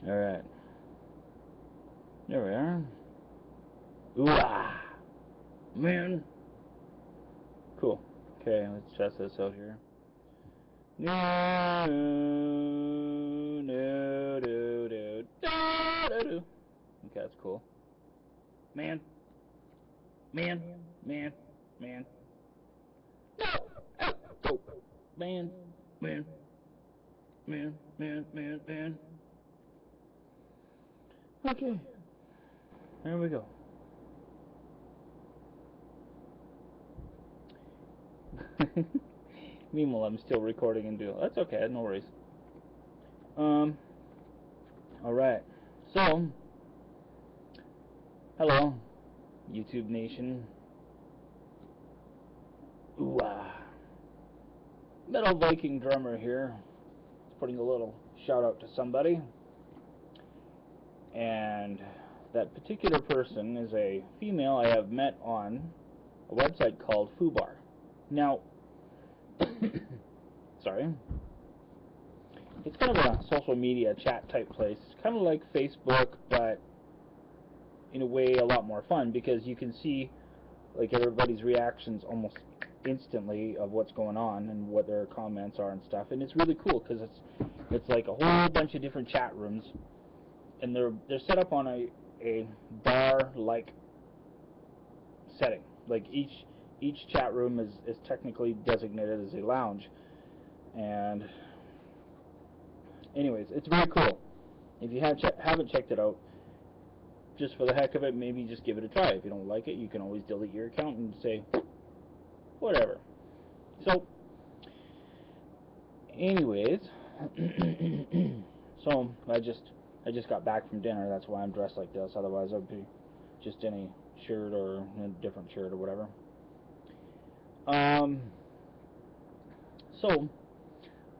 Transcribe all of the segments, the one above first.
Alright. There we are. Ooh-ah! Man! Cool. Okay, let's test this out here. No, no, no, no, no, no. Okay, that's cool. Man. Man. Man. Man. No! Oh! Oh! Man. Man. Man. Man. Man. Man. Okay. There we go. Meanwhile, I'm still recording and doing. That's okay. No worries. All right. So, hello, YouTube Nation. Ooh, Metal Viking drummer here. Putting a little shout out to somebody, and that particular person is a female I have met on a website called Fubar. Now, sorry. It's kind of a social media chat type place. It's kind of like Facebook, but in a way a lot more fun, because you can see like everybody's reactions almost instantly of what's going on and what their comments are and stuff. And it's really cool because it's like a whole bunch of different chat rooms, and they're set up on a bar-like setting. Like each chat room is technically designated as a lounge. And anyways, it's very cool. If you haven't checked it out, just for the heck of it, maybe just give it a try. If you don't like it, you can always delete your account and say whatever. So anyways, so I just got back from dinner. That's why I'm dressed like this. Otherwise I'd be just in a shirt or a different shirt or whatever. So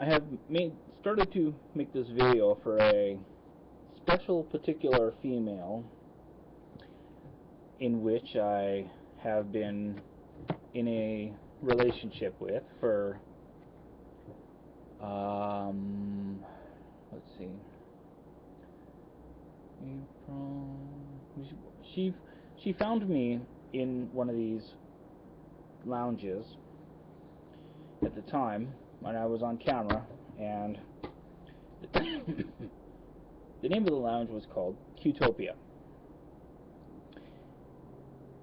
I have started to make this video for a special particular female in which I have been in a relationship with for let's see, April. She found me in one of these lounges at the time when I was on camera, and the name of the lounge was called Qtopia.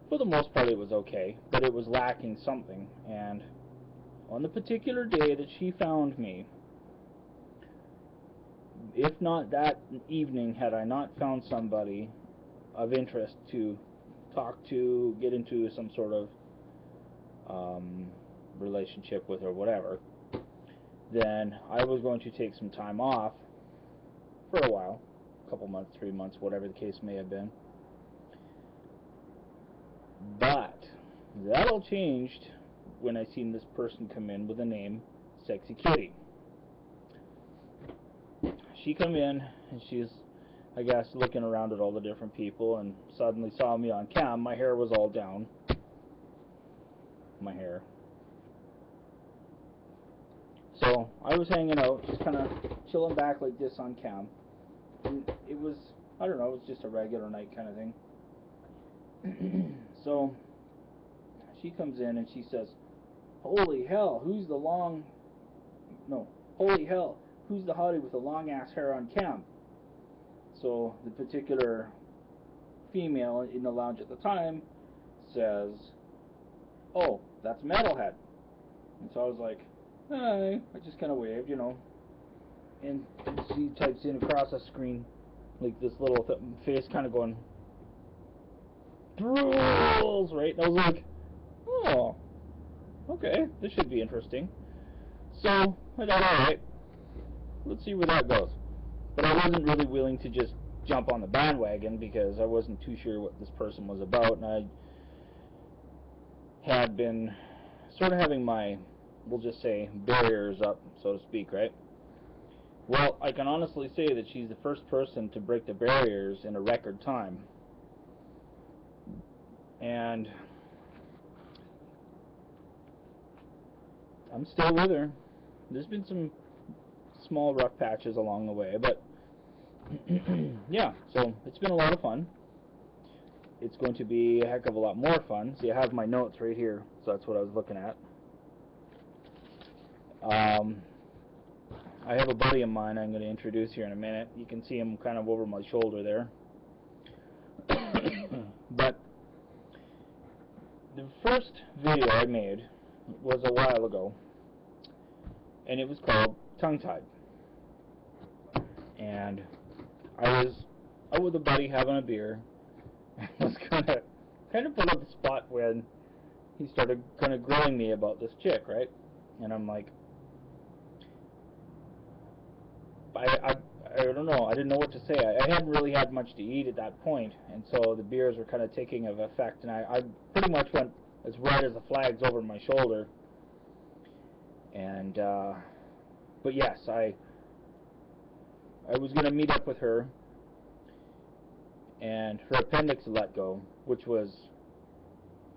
For the most part it was okay, but it was lacking something, and on the particular day that she found me, if not that evening, had I not found somebody of interest to talk to, get into some sort of relationship with or whatever, then I was going to take some time off for a while, a couple months, 3 months, whatever the case may have been. But that all changed when I seen this person come in with the name Sexy Kitty. She come in and she's, I guess, looking around at all the different people, and suddenly saw me on cam. My hair was all down. My hair. So I was hanging out, just kind of chilling back like this on cam. And it was, I don't know, it was just a regular night kind of thing. So she comes in and she says, holy hell, who's the hottie with the long ass hair on cam? So the particular female in the lounge at the time says, oh, that's Metalhead. And so I was like, hi. I just kind of waved, you know. And she types in across the screen, like this little face kind of going, rules, right? And I was like, oh, okay, this should be interesting. So I thought, alright, let's see where that goes. But I wasn't really willing to just jump on the bandwagon because I wasn't too sure what this person was about, and I had been sort of having my, we'll just say, barriers up, so to speak, right? Well, I can honestly say that she's the first person to break the barriers in a record time. And I'm still with her. There's been some small rough patches along the way, but yeah, so it's been a lot of fun. It's going to be a heck of a lot more fun. See, I have my notes right here, so that's what I was looking at. I have a buddy of mine I'm going to introduce here in a minute. You can see him kind of over my shoulder there. But the first video I made was a while ago, and it was called Tongue Tied. And I was out with a buddy having a beer. I was kind of put on the spot when he started kind of grilling me about this chick, right? And I'm like, I don't know. I didn't know what to say. I hadn't really had much to eat at that point, and so the beers were kind of taking of effect, and I pretty much went as red as the flags over my shoulder. And but yes, I was going to meet up with her, and her appendix let go, which was,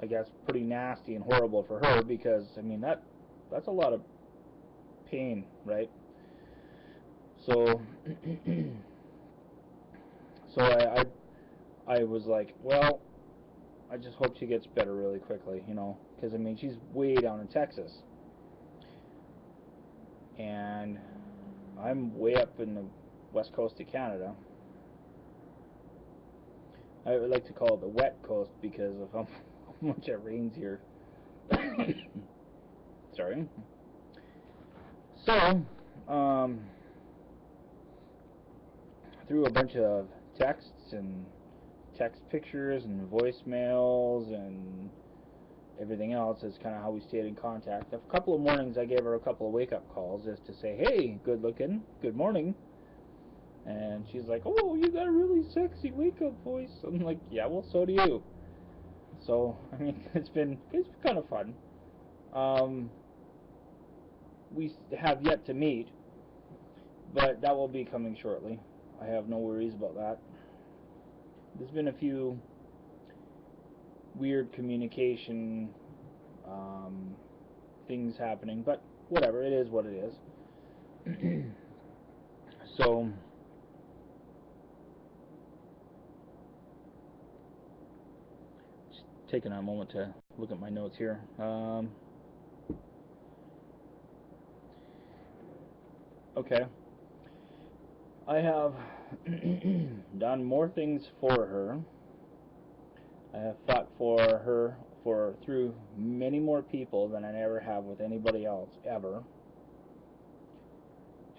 I guess, pretty nasty and horrible for her, because I mean that's a lot of pain, right? So so I was like, well, I just hope she gets better really quickly, you know, because I mean she's way down in Texas, and I'm way up in the west coast of Canada. I would like to call it the wet coast because of how much it rains here. Sorry. So, through a bunch of texts and text pictures and voicemails and everything else is kind of how we stayed in contact. A couple of mornings I gave her a couple of wake-up calls just to say, hey, good looking, good morning. And she's like, oh, you got a really sexy wake-up voice. I'm like, yeah, well, so do you. So, I mean, it's been kind of fun. We have yet to meet, but that will be coming shortly. I have no worries about that. There's been a few weird communication things happening, but whatever, it is what it is. So, just taking a moment to look at my notes here. Okay. I have done more things for her. I have fought for her through many more people than I ever have with anybody else, ever.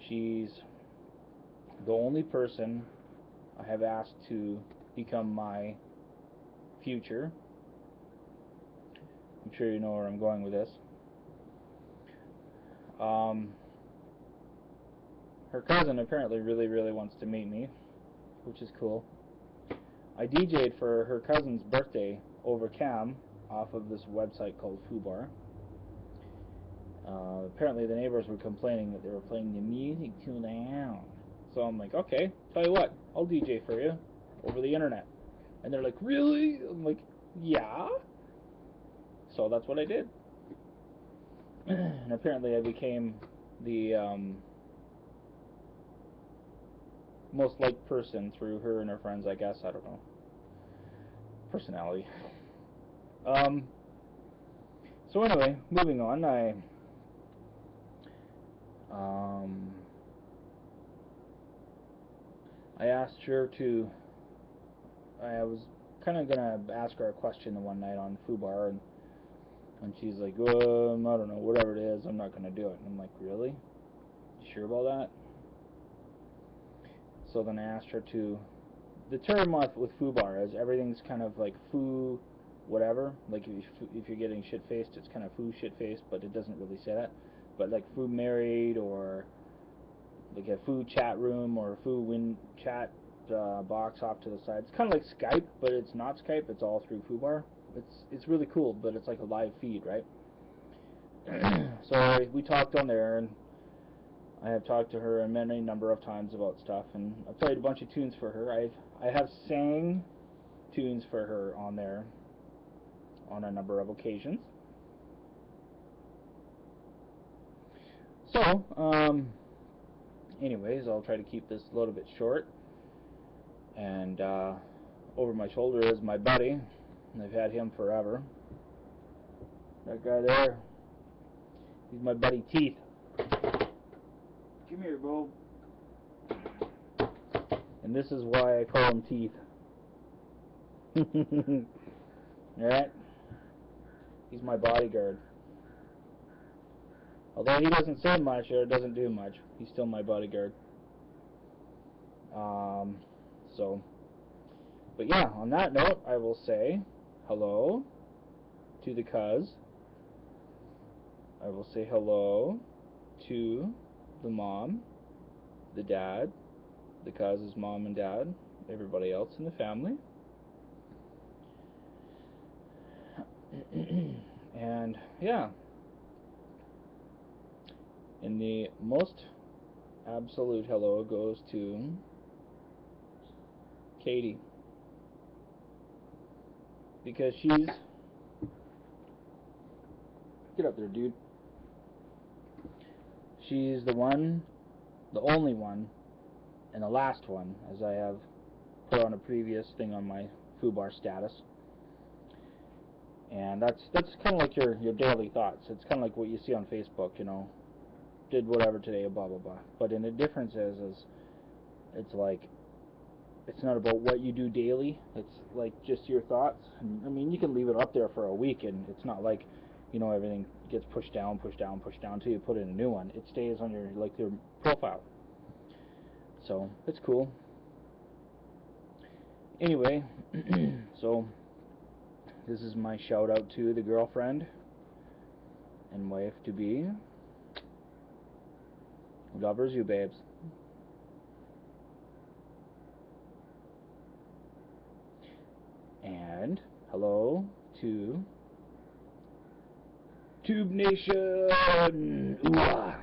She's the only person I have asked to become my future. I'm sure you know where I'm going with this. Her cousin apparently really, really wants to meet me, which is cool. I DJ'd for her cousin's birthday over Cam off of this website called Fubar. Apparently the neighbors were complaining that they were playing the music too loud. So I'm like, okay, tell you what, I'll DJ for you over the internet. And they're like, really? I'm like, yeah. So that's what I did. And apparently I became the most liked person through her and her friends, I guess. I don't know. Personality. So anyway, moving on. I asked her to. I was kind of gonna ask her a question the one night on Fubar, and she's like, I don't know, whatever it is, I'm not gonna do it. And I'm like, really? You sure about that? So then I asked her to. The term with Fubar is everything's kind of like foo, whatever. Like if you're getting shit faced, it's kind of foo shit faced, but it doesn't really say that. But like foo married, or like a foo chat room, or a foo win chat box off to the side. It's kind of like Skype, but it's not Skype. It's all through Fubar. It's really cool, but it's like a live feed, right? So we talked on there, and I have talked to her a many number of times about stuff, and I've played a bunch of tunes for her. I have sang tunes for her on there on a number of occasions. So, anyways, I'll try to keep this a little bit short. And over my shoulder is my buddy. I've had him forever. That guy there, he's my buddy Teeth. Come here, Bo. And this is why I call him Teeth. Alright? He's my bodyguard. Although he doesn't say much or doesn't do much, he's still my bodyguard. But yeah, on that note, I will say hello to the cuz. I will say hello to the mom, the dad, the cuz's mom and dad, everybody else in the family. And yeah, and the most absolute hello goes to Katie, because she's, get up there, dude, she's the one, the only one, and the last one, as I have put on a previous thing on my FooBar status. And that's kind of like your daily thoughts. It's kind of like what you see on Facebook, you know, did whatever today, blah blah blah. But in the difference is it's like, it's not about what you do daily. It's like just your thoughts. And, I mean, you can leave it up there for a week, and it's not like, you know, everything gets pushed down until you put in a new one. It stays on your, like, your profile. So it's cool. Anyway, so this is my shout out to the girlfriend and wife to be. Lovers, you babes. And hello to Tube Nation. Ooh-ah.